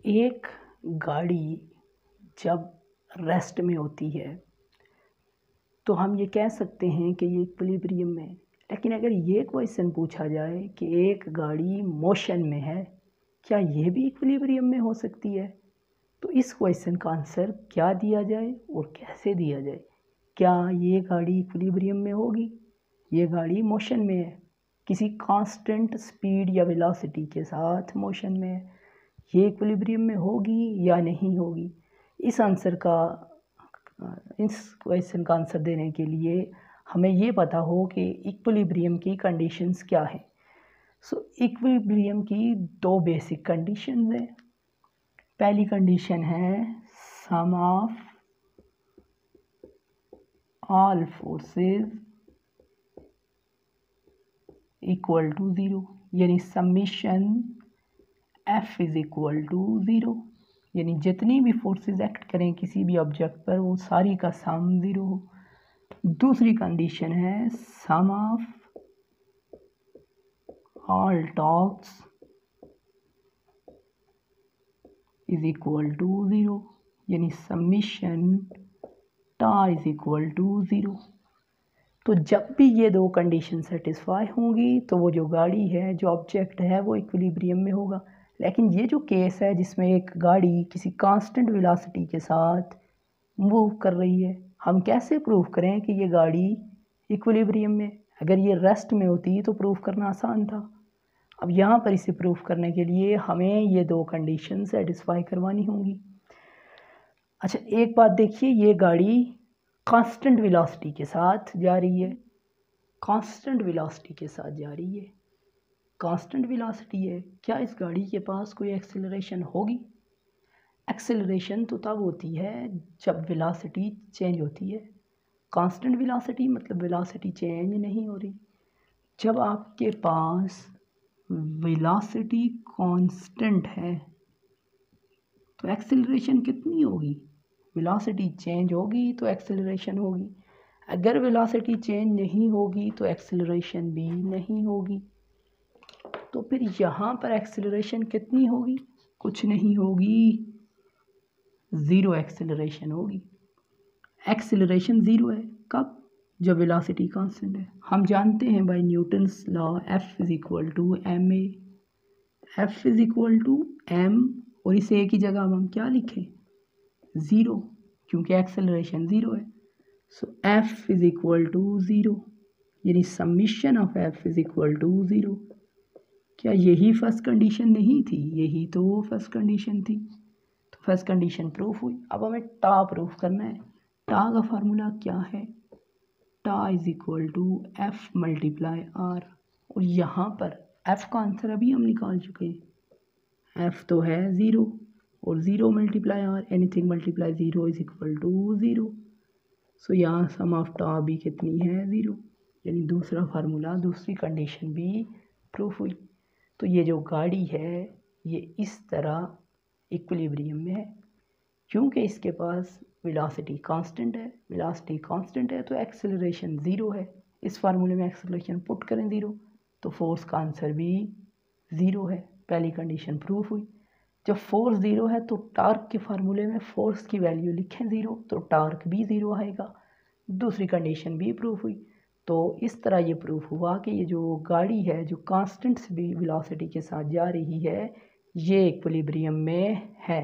एक गाड़ी जब रेस्ट में होती है तो हम ये कह सकते हैं कि ये इक्विलिब्रियम में है। लेकिन अगर ये क्वेश्चन पूछा जाए कि एक गाड़ी मोशन में है, क्या ये भी इक्विलिब्रियम में हो सकती है? तो इस क्वेश्चन का आंसर क्या दिया जाए और कैसे दिया जाए? क्या ये गाड़ी इक्विलिब्रियम में होगी? ये गाड़ी मोशन में है, किसी कांस्टेंट स्पीड या वेलोसिटी के साथ मोशन में है, ये इक्विलिब्रियम में होगी या नहीं होगी? इस क्वेश्चन का आंसर देने के लिए हमें ये पता हो कि इक्विलिब्रियम की कंडीशंस क्या हैं। इक्विलिब्रियम की दो बेसिक कंडीशंस हैं। पहली कंडीशन है sum of all forces equal to zero, यानी summation F is equal to zero, यानी जितनी भी फोर्सेस एक्ट करें किसी भी ऑब्जेक्ट पर वो सारी का सम ज़ीरो हो। दूसरी कंडीशन है sum of all torques is equal to zero, यानी summation tau is equal to zero. तो जब भी ये दो कंडीशन सेटिस्फाई होंगी तो वो जो गाड़ी है, जो ऑब्जेक्ट है, वो इक्विलिब्रियम में होगा। लेकिन ये जो केस है जिसमें एक गाड़ी किसी कांस्टेंट वेलोसिटी के साथ मूव कर रही है, हम कैसे प्रूव करें कि ये गाड़ी इक्विलिब्रियम में? अगर ये रेस्ट में होती तो प्रूव करना आसान था। अब यहाँ पर इसे प्रूव करने के लिए हमें ये दो कंडीशन सेटिस्फाई करवानी होंगी। अच्छा, एक बात देखिए, ये गाड़ी कांस्टेंट वेलोसिटी के साथ जा रही है, कांस्टेंट वेलोसिटी के साथ जा रही है, कांस्टेंट वेलोसिटी है। क्या इस गाड़ी के पास कोई एक्सेलरेशन होगी? एक्सेलरेशन तो तब होती है जब वेलोसिटी चेंज होती है। कांस्टेंट वेलोसिटी मतलब वेलोसिटी चेंज नहीं हो रही। जब आपके पास वेलोसिटी कांस्टेंट है तो एक्सेलरेशन कितनी होगी? वेलोसिटी चेंज होगी तो एक्सेलरेशन होगी। अगर वेलोसिटी चेंज नहीं होगी तो एक्सेलरेशन भी नहीं होगी। तो फिर यहाँ पर एक्सेलरेशन कितनी होगी? कुछ नहीं होगी, ज़ीरो एक्सेलरेशन होगी। एक्सेलरेशन ज़ीरो है कब? जब वेलोसिटी कांस्टेंट है। हम जानते हैं by Newton's law F is equal to M A, F is equal to M, और इसे एक ही जगह हम क्या लिखें? ज़ीरो, क्योंकि एक्सेलरेशन ज़ीरो है। So F is equal to zero, यानी summation of F is equal to zero. क्या यही फर्स्ट कंडीशन नहीं थी? यही तो फर्स्ट कंडीशन थी। तो फर्स्ट कंडीशन प्रूफ हुई। अब हमें टा प्रूफ करना है। टा का फार्मूला क्या है? टा is equal to F multiply R, और यहाँ पर F का आंसर अभी हम निकाल चुके हैं। F तो है ज़ीरो, और zero multiply R, anything multiply zero is equal to zero. So यहाँ सम ऑफ टा भी कितनी है? ज़ीरो, यानी दूसरा फार्मूला, दूसरी कंडीशन भी प्रूफ हुई। तो ये जो गाड़ी है ये इस तरह इक्विलिब्रियम में है, क्योंकि इसके पास वेलोसिटी कांस्टेंट है। वेलोसिटी कांस्टेंट है तो एक्सेलरेशन ज़ीरो है। इस फार्मूले में एक्सेलरेशन पुट करें ज़ीरो तो फोर्स का आंसर भी ज़ीरो है। पहली कंडीशन प्रूफ हुई। जब फोर्स ज़ीरो है तो टार्क के फार्मूले में फोर्स की वैल्यू लिखें ज़ीरो, तो टार्क भी ज़ीरो आएगा। दूसरी कंडीशन भी प्रूफ हुई। तो इस तरह ये प्रूफ हुआ कि ये जो गाड़ी है जो कांस्टेंट वेलोसिटी के साथ जा रही है ये इक्विलिब्रियम में है।